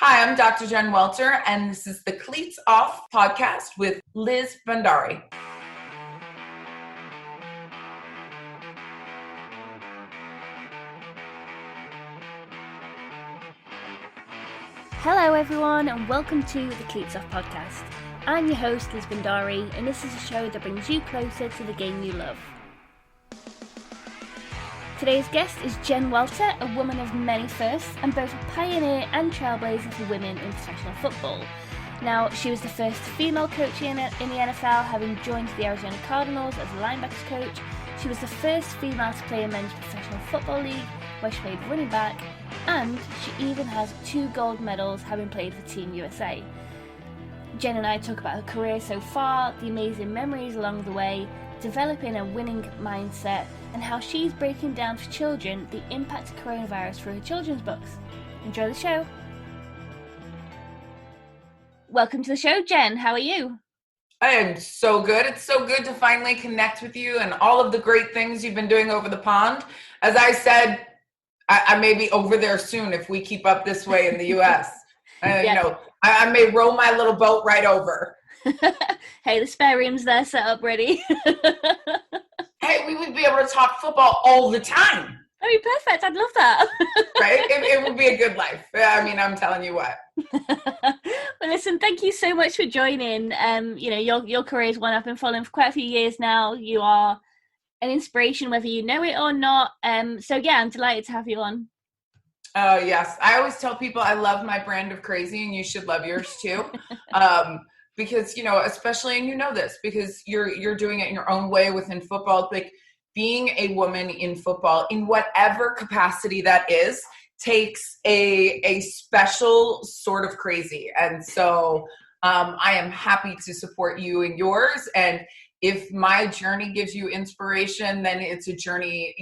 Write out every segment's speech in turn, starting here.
Hi, I'm Dr. Jen Welter, and this is the Cleats Off podcast with Liz Bhandari. Hello everyone and welcome to the Cleats Off podcast. I'm your host Liz Bhandari and this is a show that brings you closer to the game you love. Today's guest is Jen Welter, a woman of many firsts and both a pioneer and trailblazer for women in professional football. Now, she was the first female coach in the NFL, having joined the Arizona Cardinals as a linebackers coach. She was the first female to play in men's professional football league, where she played running back, and she even has 2 gold medals, having played for Team USA. Jen and I talk about her career so far, the amazing memories along the way, developing a winning mindset, and how she's breaking down for children the impact of coronavirus through her children's books. Enjoy the show. Welcome to the show, Jen. How are you? I am so good. It's so good to finally connect with you and all of the great things you've been doing over the pond. As I said, I may be over there soon if we keep up this way in the U.S. Yeah. I may row my little boat right over. Hey, the spare room's there, set up, ready. Hey, we would be able to talk football all the time. I mean, perfect. I'd love that. Right? It would be a good life. I mean, I'm telling you what. Well, listen, thank you so much for joining. Your career is one I've been following for quite a few years now. You are an inspiration, whether you know it or not. So yeah, I'm delighted to have you on. Yes. I always tell people I love my brand of crazy and you should love yours too. Because, especially, and you know this, because you're doing it in your own way within football, like being a woman in football, in whatever capacity that is, takes a special sort of crazy. And so I am happy to support you in yours. And if my journey gives you inspiration, then it's a journey,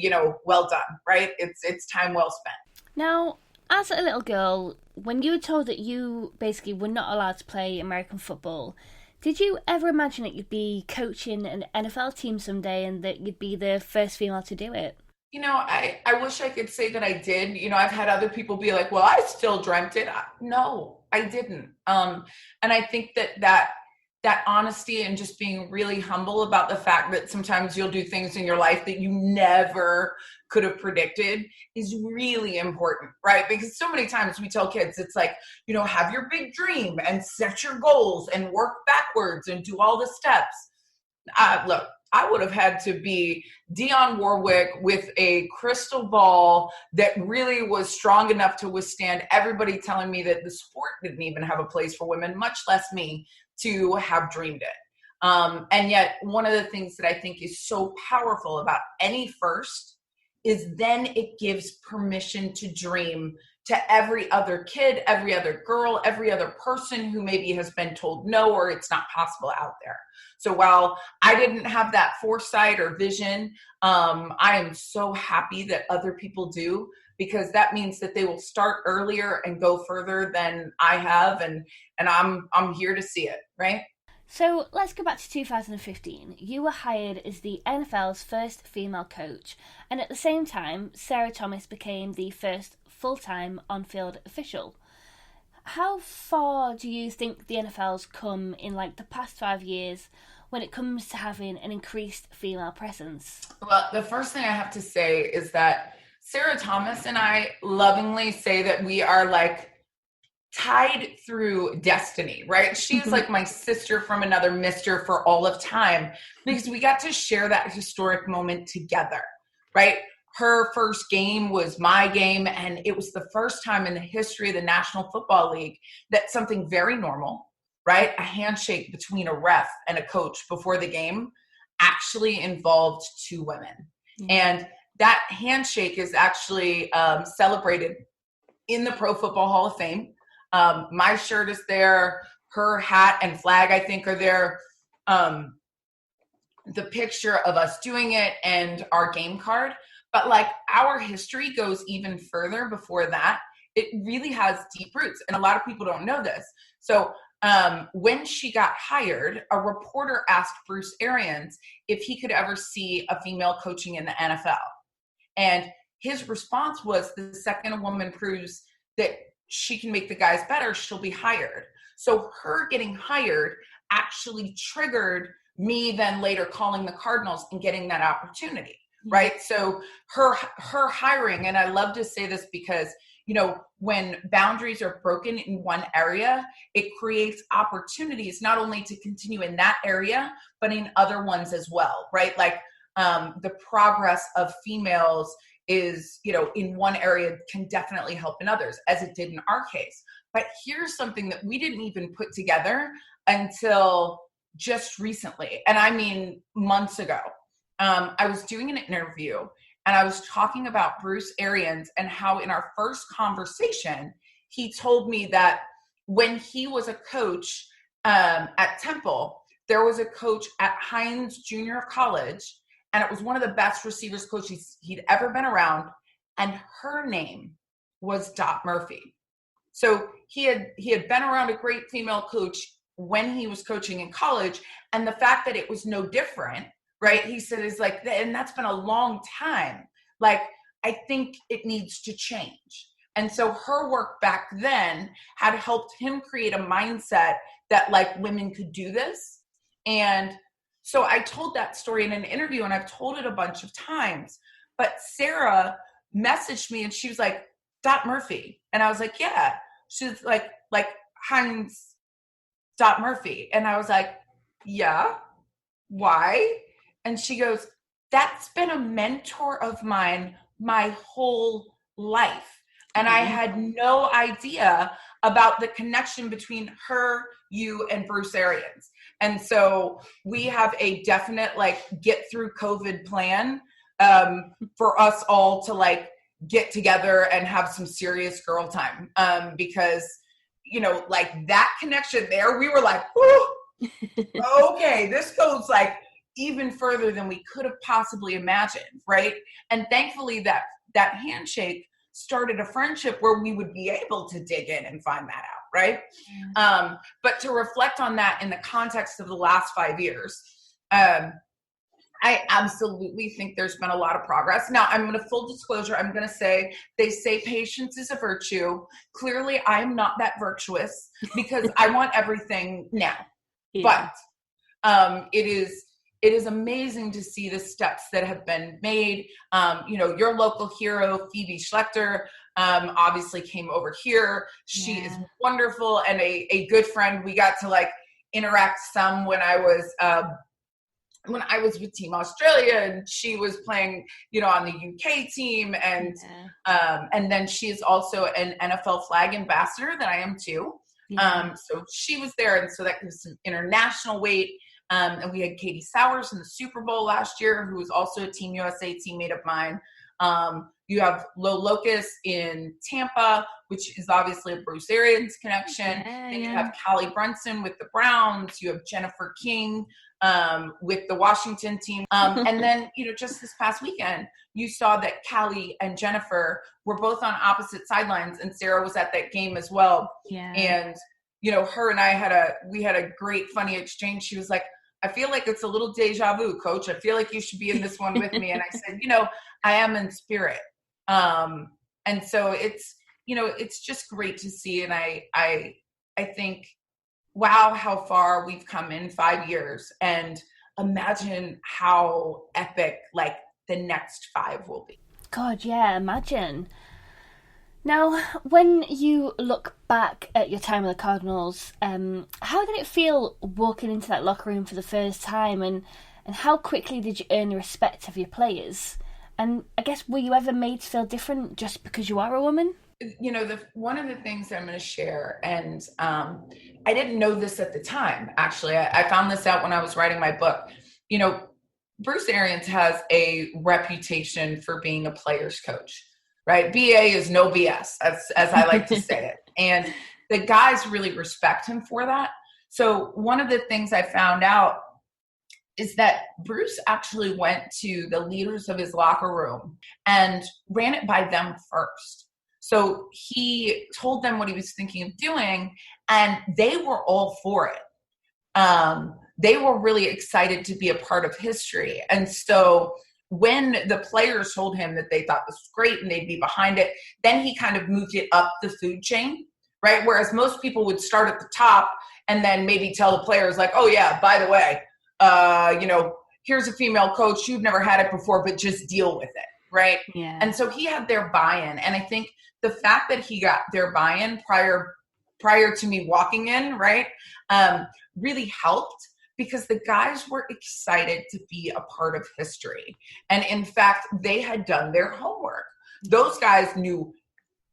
well done, right? It's time well spent. Now, as a little girl, when you were told that you basically were not allowed to play American football, did you ever imagine that you'd be coaching an NFL team someday and that you'd be the first female to do it? I wish I could say that I did. I've had other people be like, well, I still dreamt it. No, I didn't. And I think that honesty and just being really humble about the fact that sometimes you'll do things in your life that you never could have predicted is really important, right? Because so many times we tell kids, it's like, have your big dream and set your goals and work backwards and do all the steps. Look, I would have had to be Dionne Warwick with a crystal ball that really was strong enough to withstand everybody telling me that the sport didn't even have a place for women, much less me, to have dreamed it. And yet one of the things that I think is so powerful about any first is then it gives permission to dream to every other kid, every other girl, every other person who maybe has been told no or it's not possible out there. So while I didn't have that foresight or vision, I am so happy that other people do, because that means that they will start earlier and go further than I have, and I'm here to see it, right? So let's go back to 2015. You were hired as the NFL's first female coach, and at the same time, Sarah Thomas became the first full-time on-field official. How far do you think the NFL's come in the past 5 years when it comes to having an increased female presence? Well, the first thing I have to say is that Sarah Thomas and I lovingly say that we are tied through destiny, right? She's like my sister from another mister for all of time, because we got to share that historic moment together, right? Her first game was my game, and it was the first time in the history of the National Football League that something very normal, right? A handshake between a ref and a coach before the game actually involved 2 women. Mm-hmm. And that handshake is actually celebrated in the Pro Football Hall of Fame. My shirt is there. Her hat and flag, I think, are there. The picture of us doing it and our game card. But our history goes even further before that. It really has deep roots. And a lot of people don't know this. So when she got hired, a reporter asked Bruce Arians if he could ever see a female coaching in the NFL. And his response was, the second a woman proves that she can make the guys better, she'll be hired. So her getting hired actually triggered me then later calling the Cardinals and getting that opportunity, right? So her hiring, and I love to say this because, you know, when boundaries are broken in one area, it creates opportunities not only to continue in that area, but in other ones as well, right? Like the progress of females is, you know, in one area can definitely help in others, as it did in our case. But here's something that we didn't even put together until just recently. And I mean, months ago. I was doing an interview and I was talking about Bruce Arians and how in our first conversation, he told me that when he was a coach at Temple, there was a coach at Hines Junior College, and it was one of the best receivers coaches he'd ever been around. And her name was Dot Murphy. So he had been around a great female coach when he was coaching in college. And the fact that it was no different, right? He said, is like, and that's been a long time. Like, I think it needs to change. And so her work back then had helped him create a mindset that like women could do this. And so I told that story in an interview, and I've told it a bunch of times. But Sarah messaged me and she was like, Dot Murphy. And I was like, yeah. She's like Heinz Dot Murphy. And I was like, yeah, why? And she goes, that's been a mentor of mine my whole life. And I had no idea about the connection between her, you, and Bruce Arians. And so we have a definite like get through COVID plan for us all to like get together and have some serious girl time. Because, you know, like that connection there, we were like, okay, this goes like even further than we could have possibly imagined, right? And thankfully that handshake started a friendship where we would be able to dig in and find that out, right? But to reflect on that in the context of the last 5 years, I absolutely think there's been a lot of progress. Now, I'm going to full disclosure. I'm going to say they say patience is a virtue. Clearly, I'm not that virtuous because I want everything now. Yeah. But it is amazing to see the steps that have been made. You know, your local hero, Phoebe Schlechter, obviously came over here. She is wonderful and a good friend. We got to like interact some when I was with Team Australia, and she was playing, you know, on the UK team, and then she is also an NFL flag ambassador that I am too. So she was there, and so that gives some international weight. And we had Katie Sowers in the Super Bowl last year, who was also a Team USA teammate of mine. You have Lo Locus in Tampa, which is obviously a Bruce Arians connection. Then you have Callie Brunson with the Browns. You have Jennifer King with the Washington team. And then, you know, just this past weekend, you saw that Callie and Jennifer were both on opposite sidelines, and Sarah was at that game as well. Yeah. And, you know, her and I we had a great funny exchange. She was like, I feel like it's a little deja vu, coach. I feel like you should be in this one with me. And I said, you know, I am in spirit. And so it's, you know, it's just great to see. And I think, wow, how far we've come in 5 years, and imagine how epic like the next 5 will be. God, yeah, imagine. Now, when you look back at your time with the Cardinals, how did it feel walking into that locker room for the first time, and how quickly did you earn the respect of your players? And I guess, were you ever made to feel different just because you are a woman? You know, one of the things that I'm going to share, and I didn't know this at the time, actually. I found this out when I was writing my book. You know, Bruce Arians has a reputation for being a player's coach. Right? BA is no BS, as I like to say it. And the guys really respect him for that. So one of the things I found out is that Bruce actually went to the leaders of his locker room and ran it by them first. So he told them what he was thinking of doing, and they were all for it. They were really excited to be a part of history. And so when the players told him that they thought this was great and they'd be behind it, then he kind of moved it up the food chain, right? Whereas most people would start at the top and then maybe tell the players like, oh yeah, by the way, here's a female coach. You've never had it before, but just deal with it, right? Yeah. And so he had their buy-in. And I think the fact that he got their buy-in prior to me walking in, right, really helped, because the guys were excited to be a part of history. And in fact, they had done their homework. Those guys knew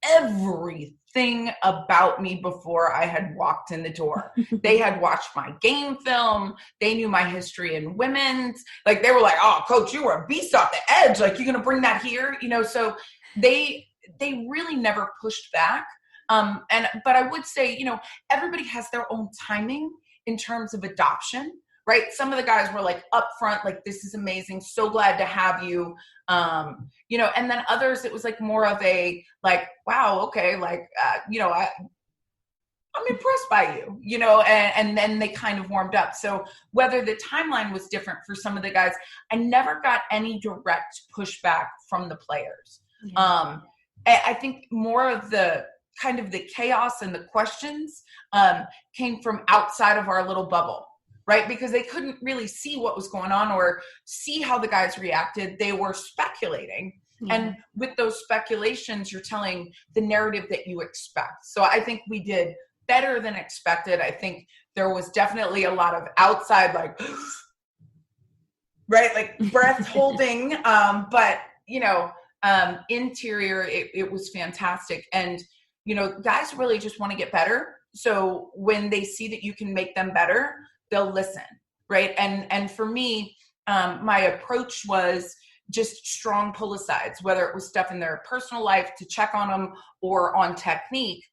everything about me before I had walked in the door. They had watched my game film. They knew my history in women's. Like, they were like, oh, coach, you were a beast off the edge. Like, you're going to bring that here? So they really never pushed back. But I would say, everybody has their own timing in terms of adoption, right? Some of the guys were like upfront, like, this is amazing, so glad to have you, and then others, it was like more of a like, wow, okay, like, I'm impressed by you, and then they kind of warmed up. So whether the timeline was different for some of the guys, I never got any direct pushback from the players. Yeah. I think more of the kind of the chaos and the questions came from outside of our little bubble, right? Because they couldn't really see what was going on or see how the guys reacted. They were speculating. Yeah. And with those speculations, you're telling the narrative that you expect. So I think we did better than expected. I think there was definitely a lot of outside, like, right, like breath holding, but interior, it was fantastic. And guys really just want to get better. So when they see that you can make them better, they'll listen, right? And for me, my approach was just strong pull-asides, whether it was stuff in their personal life to check on them or on technique,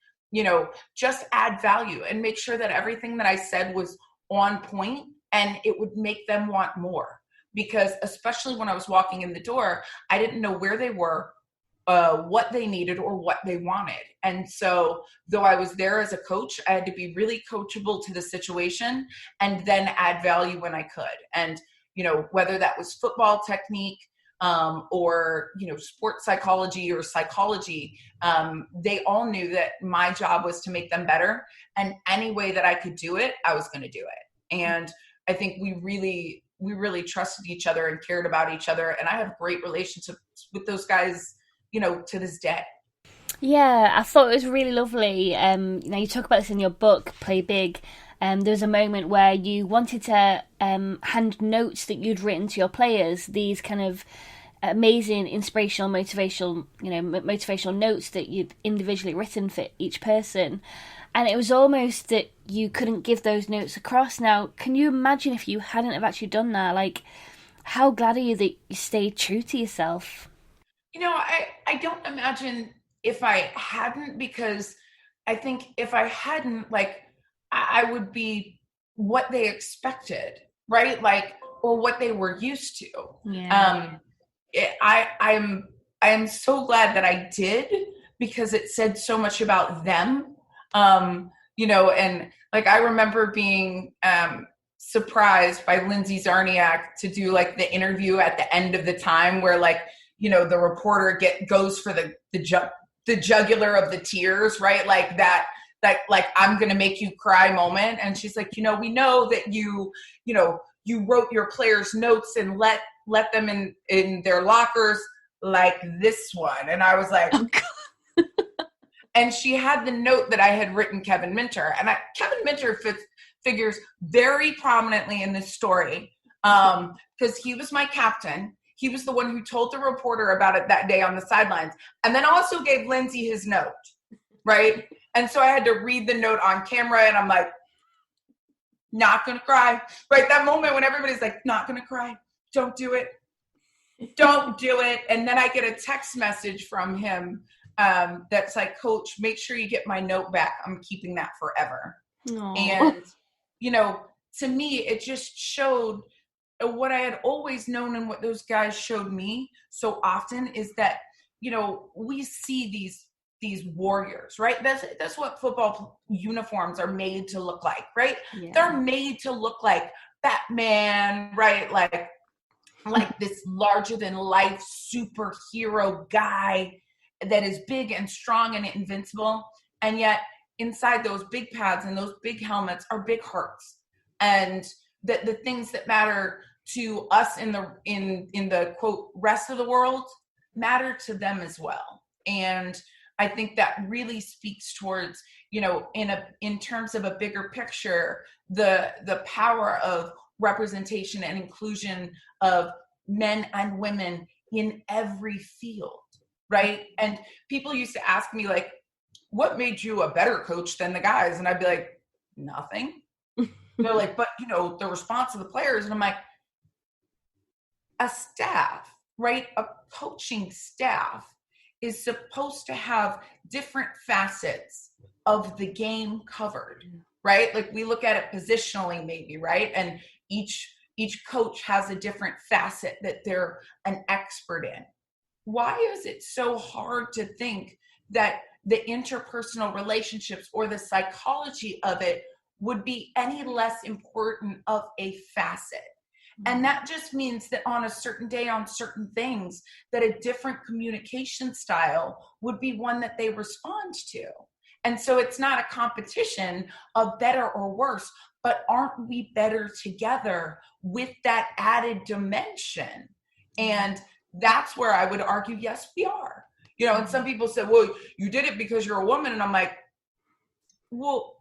just add value and make sure that everything that I said was on point and it would make them want more. Because especially when I was walking in the door, I didn't know where they were, what they needed or what they wanted. And so though I was there as a coach, I had to be really coachable to the situation and then add value when I could. And, whether that was football technique, or, sports psychology or psychology, they all knew that my job was to make them better. And any way that I could do it, I was going to do it. And I think we really trusted each other and cared about each other. And I have great relationships with those guys, to this day. Yeah, I thought it was really lovely. You talk about this in your book, Play Big. There was a moment where you wanted to hand notes that you'd written to your players, these kind of amazing inspirational, motivational notes that you'd individually written for each person. And it was almost that you couldn't give those notes across. Now, can you imagine if you hadn't have actually done that? Like, how glad are you that you stayed true to yourself? I don't imagine if I hadn't, because I think if I hadn't, like, I would be what they expected, right? Like, or what they were used to. Yeah. I am so glad that I did, because it said so much about them. And like, I remember being surprised by Lindsay Zarniak to do like the interview at the end of the time where, like, the reporter goes for the jugular of the tears, right? Like that, like, I'm going to make you cry moment. And she's like, we know that you wrote your players' notes and let them in their lockers like this one. And I was like, oh, and she had the note that I had written Kevin Minter. And Kevin Minter figures very prominently in this story, because he was my captain. He was the one who told the reporter about it that day on the sidelines, and then also gave Lindsay his note, right? And so I had to read the note on camera, and I'm like, not going to cry, right? That moment when everybody's like, not going to cry, don't do it, don't do it. And then I get a text message from him that's like, Coach, make sure you get my note back. I'm keeping that forever. Aww. And, to me, it just showed what I had always known, and what those guys showed me so often is that, we see these warriors, right? That's what football uniforms are made to look like, right? Yeah. They're made to look like Batman, right? Like like this larger than life superhero guy that is big and strong and invincible. And yet inside those big pads and those big helmets are big hearts. And the things that matter to us in the quote rest of the world matter to them as well. And I think that really speaks towards, you know, in terms of a bigger picture, the power of representation and inclusion of men and women in every field, right? And people used to ask me, like, what made you a better coach than the guys? And I'd be like, nothing. They're like, but, you know, the response of the players. And I'm like, a staff, right? A coaching staff is supposed to have different facets of the game covered, right? Like we look at it positionally maybe, right? And each coach has a different facet that they're an expert in. Why is it so hard to think that the interpersonal relationships or the psychology of it would be any less important of a facet? And that just means that on a certain day, on certain things, that a different communication style would be one that they respond to. And so it's not a competition of better or worse, but aren't we better together with that added dimension? And that's where I would argue, yes, we are. You know, and some people say, well, you did it because you're a woman. And I'm like, well,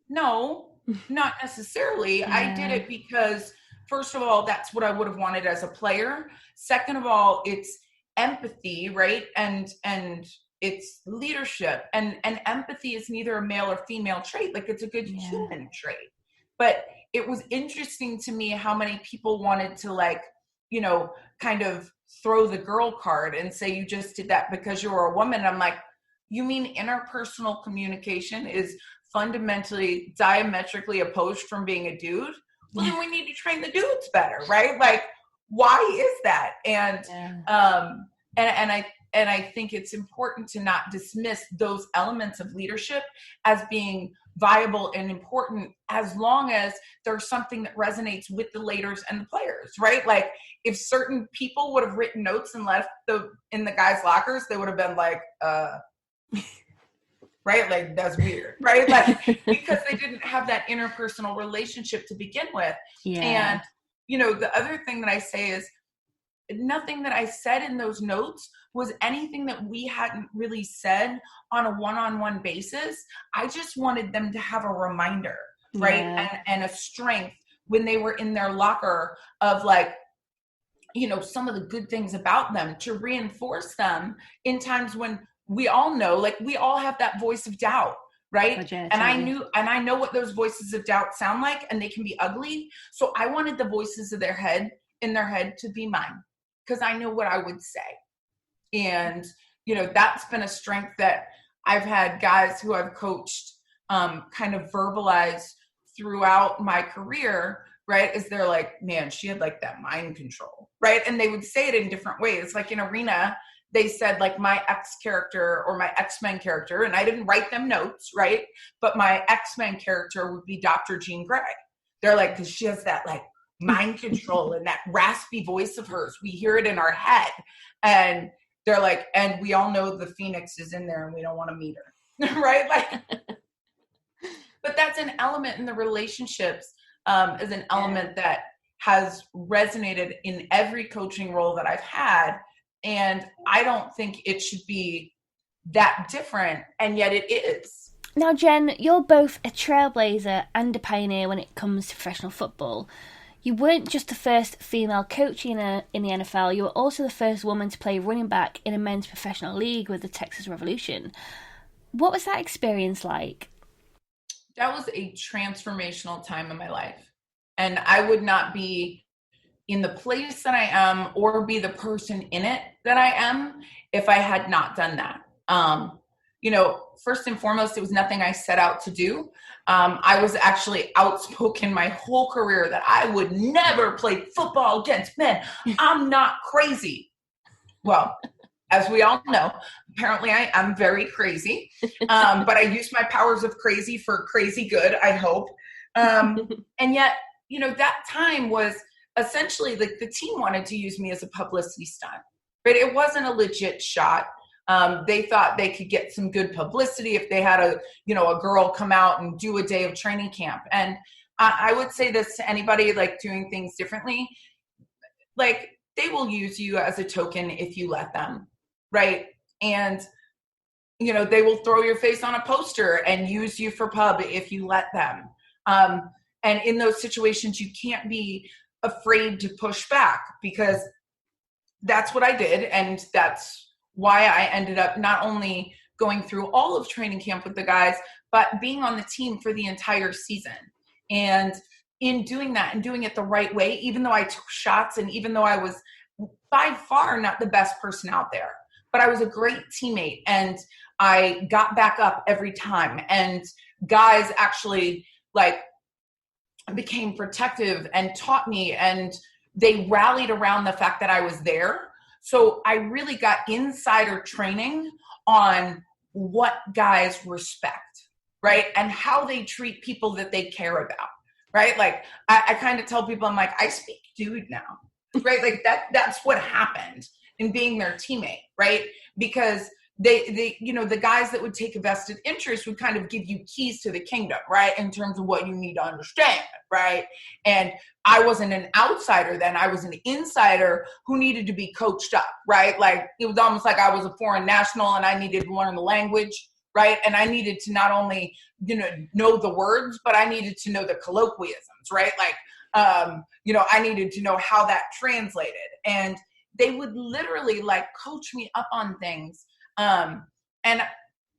no, not necessarily. Yeah. I did it because, first of all, that's what I would have wanted as a player. Second of all, it's empathy, right? And it's leadership. And empathy is neither a male or female trait. Like it's a good human trait. But it was interesting to me how many people wanted to, like, you know, kind of throw the girl card and say you just did that because you were a woman. And I'm like, you mean interpersonal communication is fundamentally diametrically opposed from being a dude? Well, then we need to train the dudes better, right? Like, why is that? And and I think it's important to not dismiss those elements of leadership as being viable and important, as long as there's something that resonates with the leaders and the players, right? Like, if certain people would have written notes and left in the guys' lockers, they would have been like, right? Like, that's weird, right? Like, because they didn't have that interpersonal relationship to begin with. Yeah. And, you know, the other thing that I say is, nothing that I said in those notes was anything that we hadn't really said on a one-on-one basis. I just wanted them to have a reminder, right? Yeah. And a strength when they were in their locker of, like, you know, some of the good things about them, to reinforce them in times when we all know, like, we all have that voice of doubt, right? And I know what those voices of doubt sound like, and they can be ugly. So I wanted the voices of in their head to be mine, because I know what I would say. And, you know, that's been a strength that I've had guys who I've coached kind of verbalize throughout my career, right? Is they're like, man, she had like that mind control, right? And they would say it in different ways. Like in Arena, they said, like, my X character or my X-Men character, and I didn't write them notes, right? But my X-Men character would be Dr. Jean Grey. They're like, because she has that, like, mind control and that raspy voice of hers. We hear it in our head. And they're like, and we all know the Phoenix is in there and we don't want to meet her, right? Like, but that's an element in the relationships, is an element that has resonated in every coaching role that I've had. And I don't think it should be that different, and yet it is. Now, Jen, you're both a trailblazer and a pioneer when it comes to professional football. You weren't just the first female coach in the NFL, you were also the first woman to play running back in a men's professional league with the Texas Revolution. What was that experience like? That was a transformational time in my life. And I would not be in the place that I am or be the person in it that I am if I had not done that. You know, first and foremost, it was nothing I set out to do. I was actually outspoken my whole career that I would never play football against men. I'm not crazy. Well, as we all know, apparently I am very crazy. But I used my powers of crazy for crazy good, I hope. And yet, you know, that time was essentially like the team wanted to use me as a publicity stunt, right? It wasn't a legit shot. They thought they could get some good publicity if they had a girl come out and do a day of training camp. And I would say this to anybody like doing things differently, like they will use you as a token if you let them, right? And they will throw your face on a poster and use you for pub if you let them. And in those situations, you can't be afraid to push back, because that's what I did. And that's why I ended up not only going through all of training camp with the guys, but being on the team for the entire season. And in doing that and doing it the right way, even though I took shots and even though I was by far not the best person out there, but I was a great teammate and I got back up every time. And guys actually like became protective and taught me, and they rallied around the fact that I was there. So I really got insider training on what guys respect, right? And how they treat people that they care about, right? Like I kind of tell people, I'm like, I speak dude now, right? Like that's what happened in being their teammate, right? Because they the guys that would take a vested interest would kind of give you keys to the kingdom, right? In terms of what you need to understand, right? And I wasn't an outsider then, I was an insider who needed to be coached up, right? Like it was almost like I was a foreign national and I needed to learn the language, right? And I needed to not only, know the words, but I needed to know the colloquialisms, right? Like, I needed to know how that translated. And they would literally like coach me up on things. And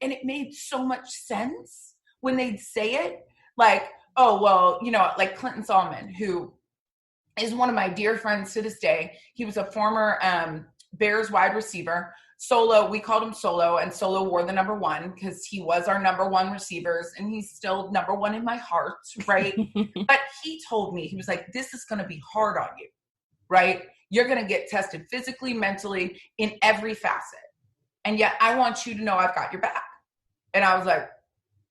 it made so much sense when they'd say it, like, oh, well, like Clinton Solomon, who is one of my dear friends to this day. He was a former Bears wide receiver. Solo, we called him Solo, and Solo wore the number 1 because he was our number 1 receivers, and he's still number 1 in my heart, right? But he told me, he was like, this is going to be hard on you, right? You're going to get tested physically, mentally, in every facet. And yet I want you to know I've got your back. And I was like,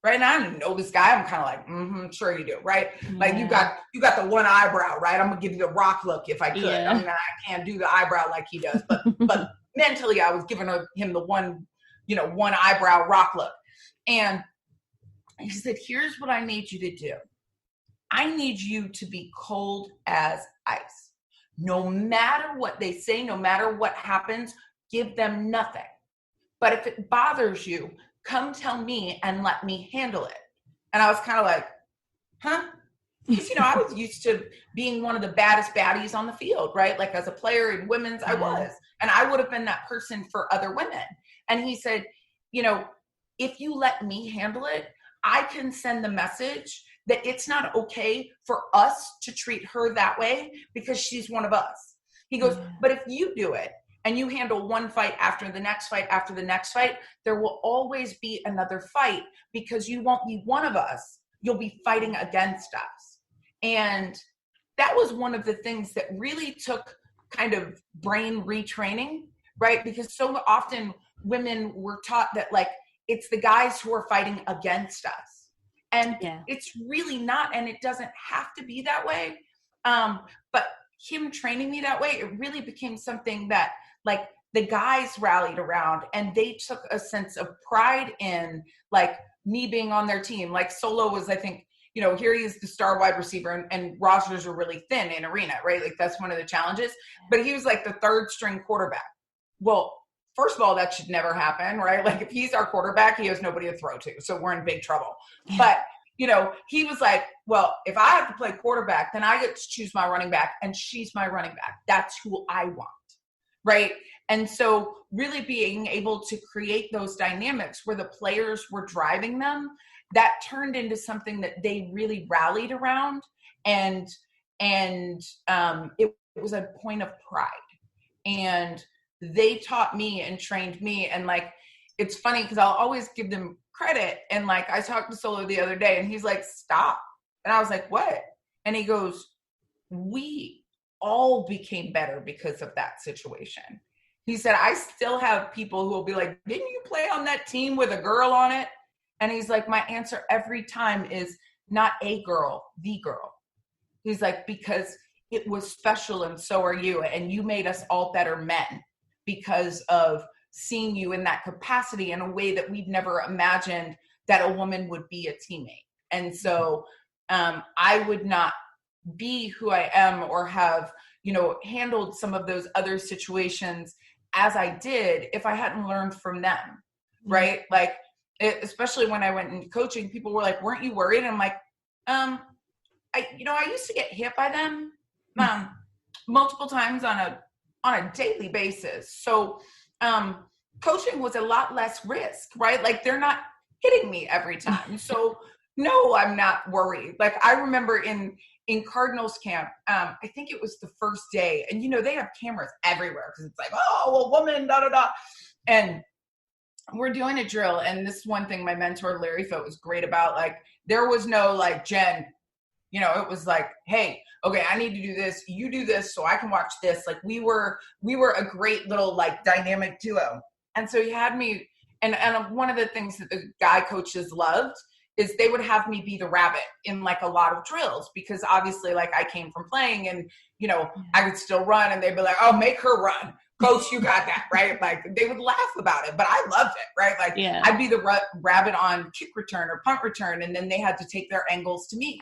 right now, I didn't know this guy. I'm kind of like, sure you do, right? Yeah. Like you got the one eyebrow, right? I'm gonna give you the rock look if I could. Yeah. I mean, I can't do the eyebrow like he does, but mentally I was giving him the one eyebrow rock look. And he said, here's what I need you to do. I need you to be cold as ice. No matter what they say, no matter what happens, give them nothing. But if it bothers you, come tell me and let me handle it. And I was kind of like, huh? Because, I was used to being one of the baddest baddies on the field, right? Like as a player in women's, I was. And I would have been that person for other women. And he said, if you let me handle it, I can send the message that it's not okay for us to treat her that way because she's one of us. He goes, but if you do it, and you handle one fight after the next fight after the next fight, there will always be another fight because you won't be one of us. You'll be fighting against us. And that was one of the things that really took kind of brain retraining, right? Because so often women were taught that like, it's the guys who are fighting against us. And it's really not, and it doesn't have to be that way. But him training me that way, it really became something that like the guys rallied around, and they took a sense of pride in like me being on their team. Like Solo was, I think, here he is the star wide receiver, and rosters are really thin in arena, right? Like that's one of the challenges, but he was like the 3rd string quarterback. Well, first of all, that should never happen, right? Like if he's our quarterback, he has nobody to throw to. So we're in big trouble. Yeah. But he was like, well, if I have to play quarterback, then I get to choose my running back, and she's my running back. That's who I want. Right. And so really being able to create those dynamics where the players were driving them, that turned into something that they really rallied around. And it was a point of pride. And they taught me and trained me. And like, it's funny because I'll always give them credit. And like, I talked to Solo the other day and he's like, stop. And I was like, what? And he goes, we all became better because of that situation. He said, I still have people who will be like, didn't you play on that team with a girl on it? And he's like, my answer every time is not a girl, the girl. He's like, because it was special, and so are you. And you made us all better men because of seeing you in that capacity in a way that we'd never imagined that a woman would be a teammate. And so I would not be who I am or have, handled some of those other situations as I did if I hadn't learned from them, right? Like, especially when I went into coaching, people were like, weren't you worried? And I'm like, I used to get hit by them multiple times on a daily basis. So coaching was a lot less risk, right? Like, they're not hitting me every time. So no, I'm not worried. Like, I remember in Cardinals camp, I think it was the first day, and they have cameras everywhere because it's like, oh, a woman, da da da. And we're doing a drill, and this one thing my mentor Larry Foote was great about, like, there was no like, Jen, it was like, hey, okay, I need to do this, you do this so I can watch this. Like, we were a great little like dynamic duo. And so he had me, and one of the things that the guy coaches loved is they would have me be the rabbit in like a lot of drills, because obviously, like, I came from playing, and I could still run, and they'd be like, oh, make her run, coach, you got that, right? Like, they would laugh about it, but I loved it, right? Like, I'd be the rabbit on kick return or punt return, and then they had to take their angles to me.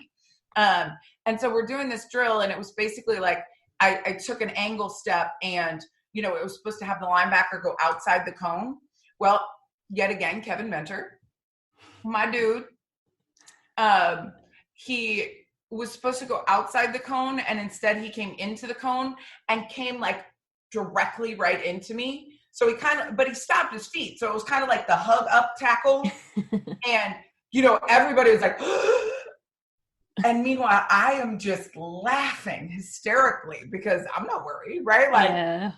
And so we're doing this drill, and it was basically like, I took an angle step, and it was supposed to have the linebacker go outside the cone. Well, yet again, Kevin Mentor, my dude, he was supposed to go outside the cone, and instead he came into the cone and came like directly right into me. So but he stopped his feet. So it was kind of like the hug up tackle. And, everybody was like, and meanwhile, I am just laughing hysterically because I'm not worried, right? Like, and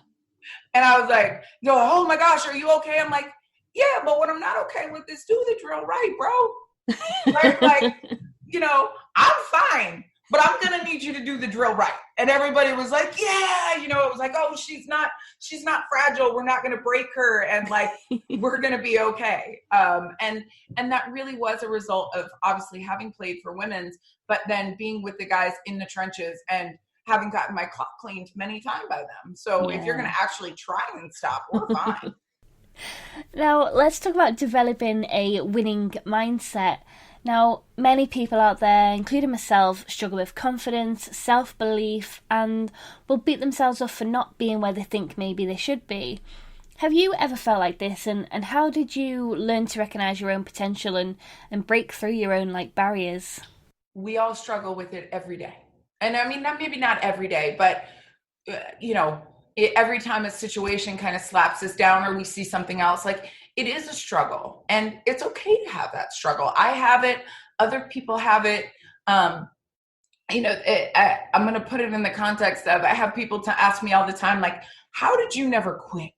I was like, oh my gosh, are you okay? I'm like, yeah, but what I'm not okay with is do the drill right, bro. Right? Like, I'm fine, but I'm going to need you to do the drill right. And everybody was like, yeah, it was like, oh, she's not fragile. We're not going to break her. And like, we're going to be okay. And that really was a result of obviously having played for women's, but then being with the guys in the trenches and having gotten my clock cleaned many times by them. So if you're going to actually try and stop, we're fine. Now, let's talk about developing a winning mindset. Now, many people out there, including myself, struggle with confidence, self-belief, and will beat themselves up for not being where they think maybe they should be. Have you ever felt like this, and how did you learn to recognise your own potential and break through your own barriers? We all struggle with it every day. And I mean, maybe not every day, but, every time a situation kind of slaps us down or we see something else, like, it is a struggle, and it's okay to have that struggle. I have it. Other people have it. I'm going to put it in the context of, I have people to ask me all the time, like, how did you never quit?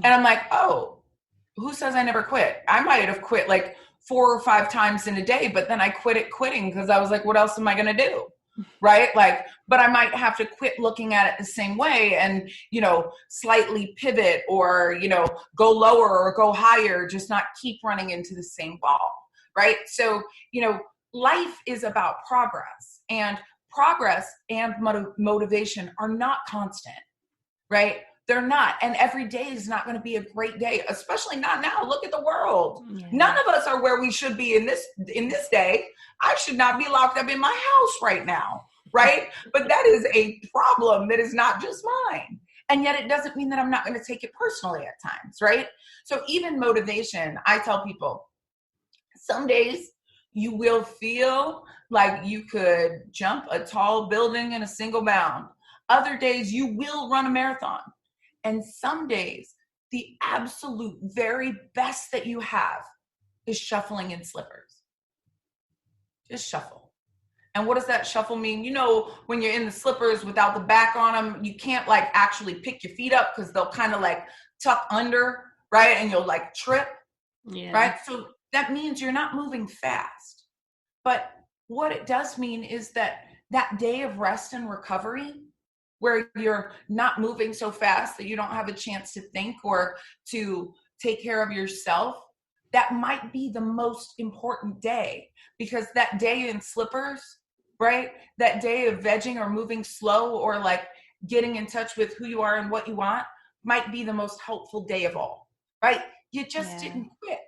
And I'm like, oh, who says I never quit? I might have quit like 4 or 5 times in a day, but then I quit quitting because I was like, what else am I going to do? Right? Like, but I might have to quit looking at it the same way and, slightly pivot or, go lower or go higher, just not keep running into the same wall. Right? So, life is about progress, and motivation are not constant. Right? They're not. And every day is not going to be a great day, especially not now. Look at the world. Yeah. None of us are where we should be in this day. I should not be locked up in my house right now. Right? But that is a problem that is not just mine. And yet it doesn't mean that I'm not going to take it personally at times. Right? So even motivation, I tell people, some days you will feel like you could jump a tall building in a single bound. Other days you will run a marathon. And some days, the absolute very best that you have is shuffling in slippers. Just shuffle. And what does that shuffle mean? When you're in the slippers without the back on them, you can't actually pick your feet up because they'll kind of tuck under, right? And you'll trip, right? So that means you're not moving fast. But what it does mean is that day of rest and recovery, where you're not moving so fast that you don't have a chance to think or to take care of yourself, that might be the most important day, because that day in slippers right? That day of vegging or moving slow or like getting in touch with who you are and what you want might be the most helpful day of all, right? You just didn't quit.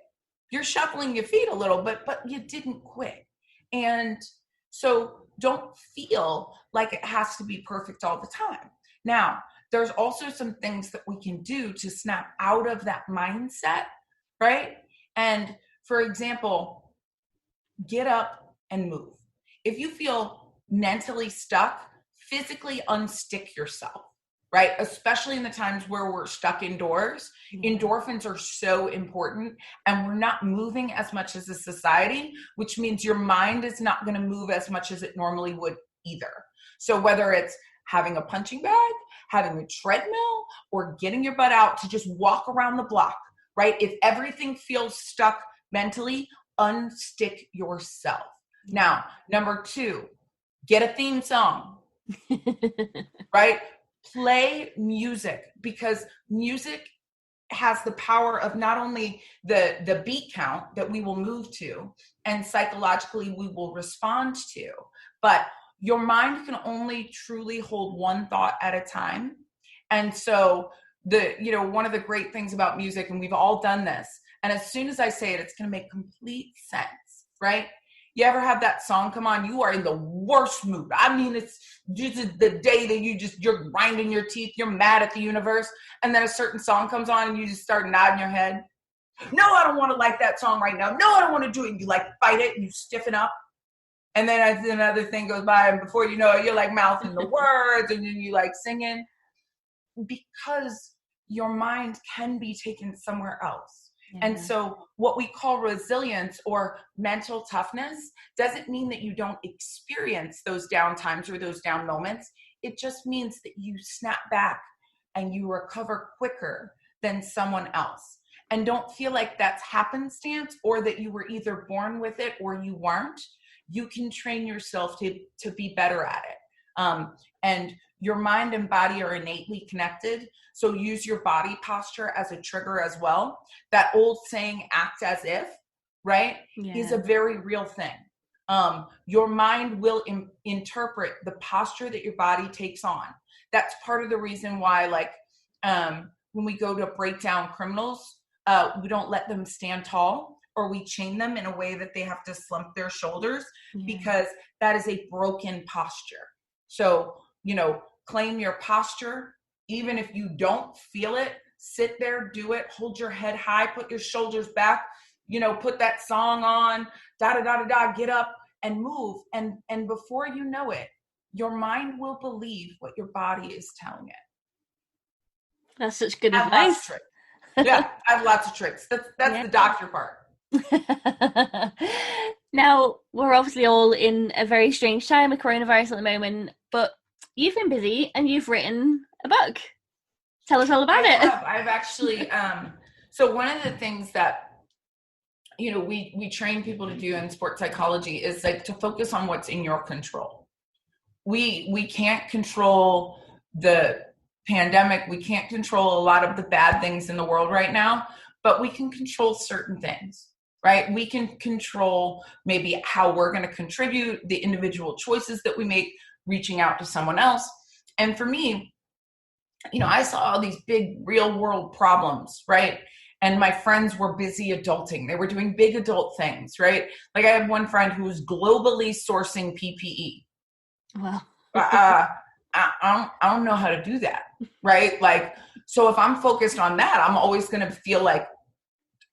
You're shuffling your feet a little bit, but you didn't quit. And so don't feel like it has to be perfect all the time. Now, there's also some things that we can do to snap out of that mindset, right? And for example, get up and move. If you feel mentally stuck, physically unstick yourself, right? Especially in the times where we're stuck indoors. Endorphins are so important, and we're not moving as much as a society, which means your mind is not going to move as much as it normally would either. So whether it's having a punching bag, having a treadmill, or getting your butt out to just walk around the block, right? If everything feels stuck mentally, unstick yourself. Now, number 2, get a theme song, right? Play music, because music has the power of not only the beat count that we will move to and psychologically we will respond to, but your mind can only truly hold one thought at a time. And so one of the great things about music, and we've all done this, and as soon as I say it, it's going to make complete sense, right? You ever have that song come on? You are in the worst mood. I mean, it's just the day that you're grinding your teeth, you're mad at the universe, and then a certain song comes on and you just start nodding your head. No, I don't want to like that song right now. No, I don't want to do it. And you like fight it and you stiffen up. And then as another thing goes by, and before you know it, you're like mouthing the words and then you like singing, because your mind can be taken somewhere else. And so what we call resilience or mental toughness doesn't mean that you don't experience those down times or those down moments. It just means that you snap back and you recover quicker than someone else. And don't feel like that's happenstance or that you were either born with it or you weren't. You can train yourself to be better at it. And your mind and body are innately connected. So use your body posture as a trigger as well. That old saying, act as if, right, is a very real thing. Your mind will interpret the posture that your body takes on. That's part of the reason why, like, when we go to break down criminals, we don't let them stand tall, or we chain them in a way that they have to slump their shoulders, because that is a broken posture. So, claim your posture. Even if you don't feel it, sit there, do it, hold your head high, put your shoulders back, put that song on, get up and move. And before you know it, your mind will believe what your body is telling it. That's such good advice. Yeah, I have lots of tricks. That's the doctor part. Now, we're obviously all in a very strange time with coronavirus at the moment, but you've been busy and you've written a book. Tell us all about it. I've actually, so one of the things that, we train people to do in sports psychology is like to focus on what's in your control. We can't control the pandemic. We can't control a lot of the bad things in the world right now, but we can control certain things, right? We can control maybe how we're going to contribute, the individual choices that we make, reaching out to someone else. And for me, I saw all these big real world problems, right? And my friends were busy adulting. They were doing big adult things, right? Like I have one friend who was globally sourcing PPE. Wow. I don't know how to do that, right? Like, so if I'm focused on that, I'm always going to feel like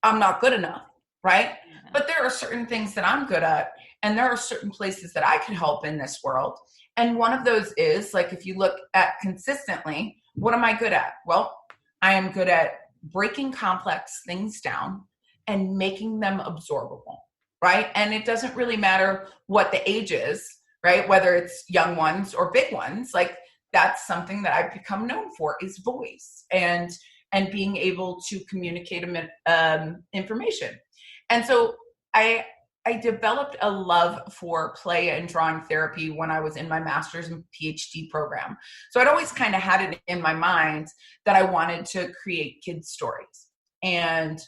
I'm not good enough, right? Yeah. But there are certain things that I'm good at, and there are certain places that I can help in this world. And one of those is, like, if you look at consistently, what am I good at? Well, I am good at breaking complex things down and making them absorbable, right? And it doesn't really matter what the age is, right? Whether it's young ones or big ones, like that's something that I've become known for, is voice and being able to communicate information. And so I developed a love for play and drawing therapy when I was in my master's and PhD program. So I'd always kind of had it in my mind that I wanted to create kids' stories and,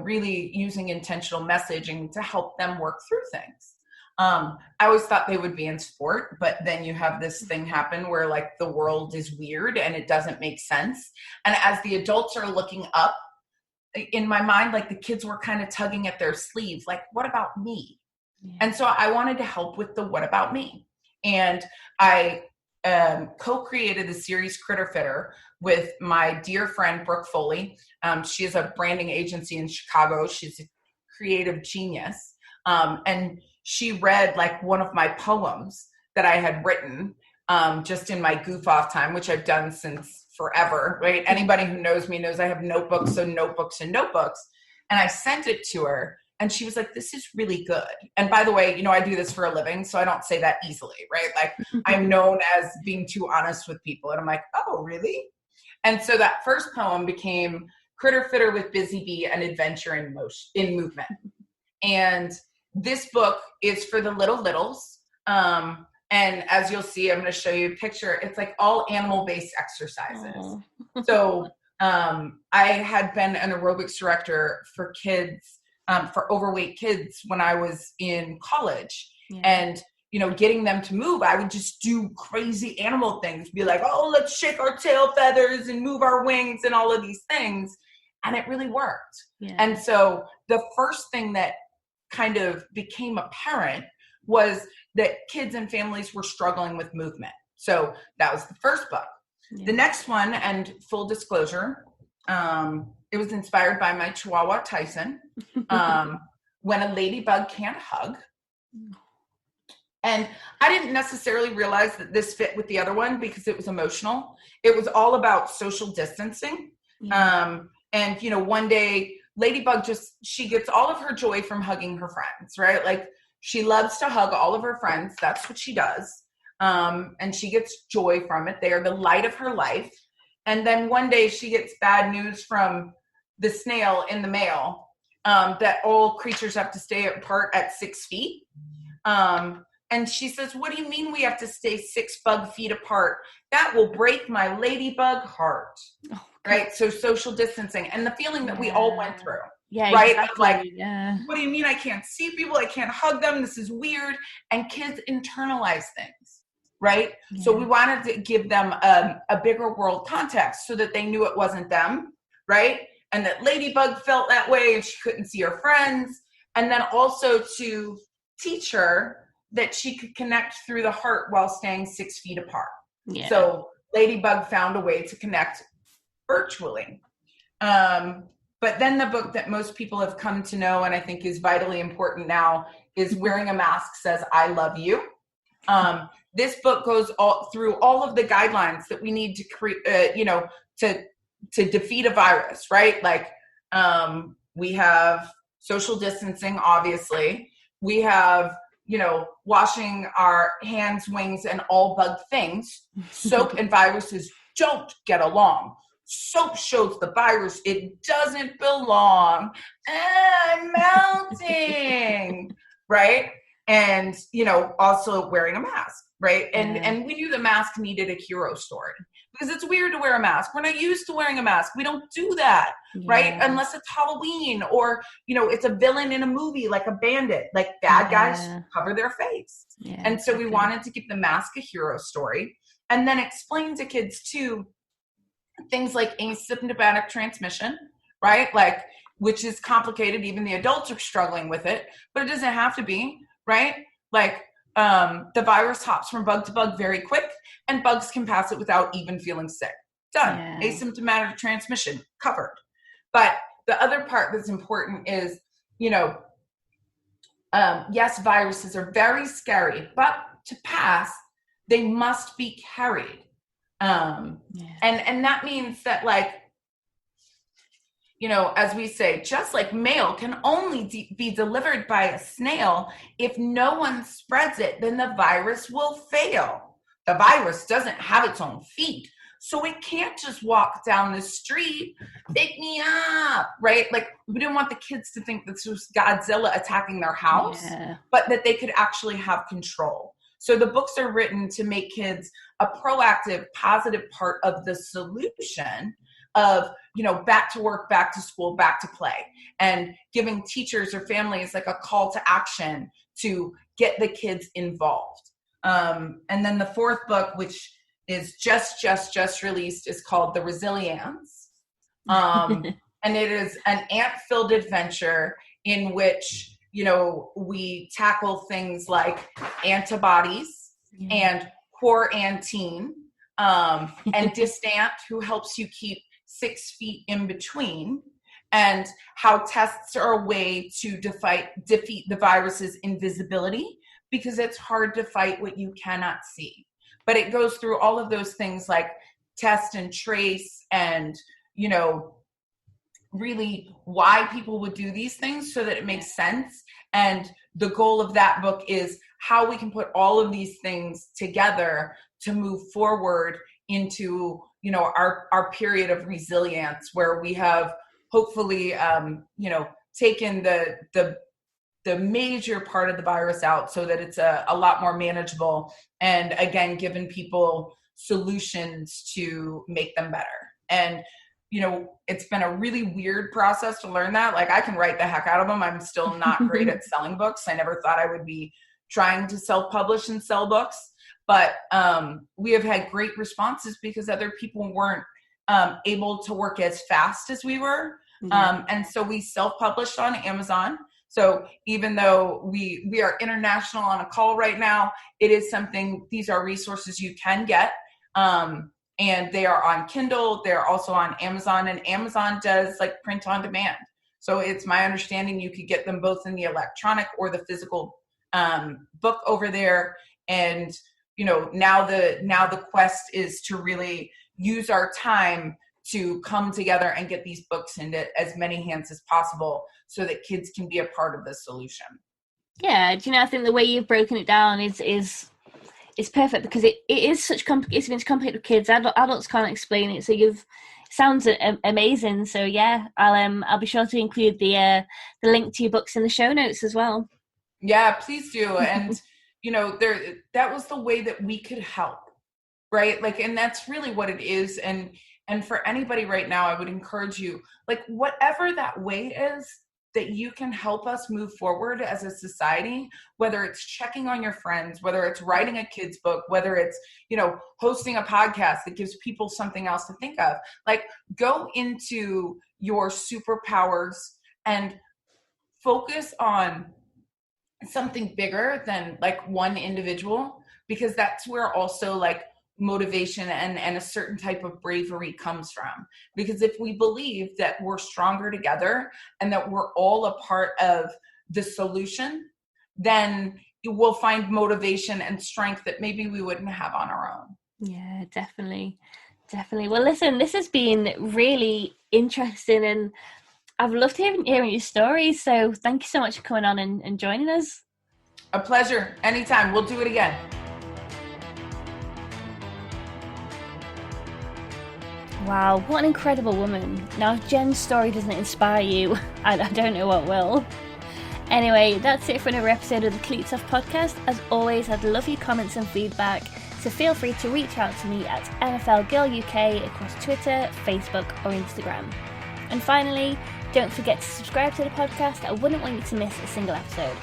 really using intentional messaging to help them work through things. I always thought they would be in sport, but then you have this thing happen where like the world is weird and it doesn't make sense. And as the adults are looking up, in my mind, like the kids were kind of tugging at their sleeves, like, what about me? Yeah. And so I wanted to help with the what about me. And I co-created the series Critter Fitter with my dear friend, Brooke Foley. She has a branding agency in Chicago. She's a creative genius. And she read like one of my poems that I had written just in my goof off time, which I've done since forever, right? Anybody who knows me knows I have notebooks and notebooks and notebooks. And I sent it to her and she was like, this is really good. And by the way, you know, I do this for a living, so I don't say that easily, right? Like I'm known as being too honest with people. And I'm like, oh, really? And so that first poem became Critter Fitter with Busy Bee and Adventure in Motion, in Movement. And this book is for the littles. And as you'll see, I'm going to show you a picture. It's like all animal-based exercises. So I had been an aerobics director for kids, for overweight kids when I was in college. Yeah. And, you know, getting them to move, I would just do crazy animal things, be like, oh, let's shake our tail feathers and move our wings and all of these things. And it really worked. Yeah. And so the first thing that kind of became apparent was that kids and families were struggling with movement. So that was the first book. Yeah. The next one, and full disclosure, it was inspired by my Chihuahua Tyson, When a Ladybug Can't Hug. And I didn't necessarily realize that this fit with the other one because it was emotional. It was all about social distancing. Yeah. And, you know, one day Ladybug she gets all of her joy from hugging her friends, right? Like, she loves to hug all of her friends. That's what she does. And she gets joy from it. They are the light of her life. And then one day she gets bad news from the snail in the mail that all creatures have to stay apart at 6 feet. And she says, what do you mean we have to stay 6 bug feet apart? That will break my ladybug heart. Oh, right? So social distancing and the feeling that we all went through. Yeah, right. Exactly. Like, yeah. What do you mean I can't see people? I can't hug them. This is weird. And kids internalize things, right? Yeah. So we wanted to give them a bigger world context so that they knew it wasn't them, right? And that Ladybug felt that way and she couldn't see her friends. And then also to teach her that she could connect through the heart while staying 6 feet apart. Yeah. So Ladybug found a way to connect virtually. But then the book that most people have come to know and I think is vitally important now is Wearing a Mask Says, I Love You. This book goes through all of the guidelines that we need to create, you know, to defeat a virus, right? Like we have social distancing, obviously. We have, you know, washing our hands, wings, and all bug things. Soap and viruses don't get along. Soap shows the virus it doesn't belong. I'm melting, right? And, you know, also wearing a mask, right? And we knew the mask needed a hero story because it's weird to wear a mask. We're not used to wearing a mask. We don't do that, right? Unless it's Halloween or, you know, it's a villain in a movie like a bandit. Like bad guys cover their face. Yeah, and so we wanted to give the mask a hero story and then explain to kids too things like asymptomatic transmission, right? Like, which is complicated. Even the adults are struggling with it, but it doesn't have to be, right? Like, the virus hops from bug to bug very quick and bugs can pass it without even feeling sick. Done. Yeah. Asymptomatic transmission covered. But the other part that's important is, you know, yes, viruses are very scary, but to pass, they must be carried. And that means that, like, you know, as we say, just like mail can only be delivered by a snail, if no one spreads it, then the virus will fail. The virus doesn't have its own feet, so it can't just walk down the street, pick me up, right? Like, we didn't want the kids to think this was Godzilla attacking their house, but that they could actually have control. So the books are written to make kids a proactive, positive part of the solution of, you know, back to work, back to school, back to play, and giving teachers or families like a call to action to get the kids involved. And then the fourth book, which is just released, is called The Resilience. And it is an ant-filled adventure in which, we tackle things like antibodies and quarantine, and distant, who helps you keep 6 feet in between, and how tests are a way to defeat the virus's invisibility, because it's hard to fight what you cannot see. But it goes through all of those things like test and trace, and, really why people would do these things so that it makes sense. And the goal of that book is how we can put all of these things together to move forward into, our period of resilience, where we have hopefully, taken the major part of the virus out so that it's a lot more manageable, and again, given people solutions to make them better. And, it's been a really weird process to learn that. Like, I can write the heck out of them. I'm still not great at selling books. I never thought I would be trying to self-publish and sell books. But we have had great responses because other people weren't able to work as fast as we were. And so we self-published on Amazon. So even though we are international on a call right now, it is something, these are resources you can get. And they are on Kindle. They're also on Amazon, and Amazon does like print on demand. So it's my understanding you could get them both in the electronic or the physical book over there. And, now the quest is to really use our time to come together and get these books into as many hands as possible so that kids can be a part of the solution. Yeah. I think the way you've broken it down is perfect, because it is such it's been complicated with kids. Adults can't explain it. So sounds amazing. So yeah, I'll be sure to include the link to your books in the show notes as well. Yeah, please do. And that was the way that we could help, right? Like, and that's really what it is. And for anybody right now, I would encourage you, like, whatever that way is that you can help us move forward as a society, whether it's checking on your friends, whether it's writing a kid's book, whether it's, hosting a podcast that gives people something else to think of, like, go into your superpowers and focus on something bigger than like one individual, because that's where also like motivation and a certain type of bravery comes from. Because if we believe that we're stronger together and that we're all a part of the solution, then we'll find motivation and strength that maybe we wouldn't have on our own. Yeah, definitely. Well, listen, this has been really interesting, and I've loved hearing your stories. So thank you so much for coming on and joining us. A pleasure. Anytime. We'll do it again. Wow, what an incredible woman. Now, if Jen's story doesn't inspire you, I don't know what will. Anyway, that's it for another episode of the Cleats Off podcast. As always, I'd love your comments and feedback, so feel free to reach out to me at NFL Girl UK across Twitter, Facebook or Instagram. And finally, don't forget to subscribe to the podcast. I wouldn't want you to miss a single episode.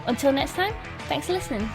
Until next time, thanks for listening.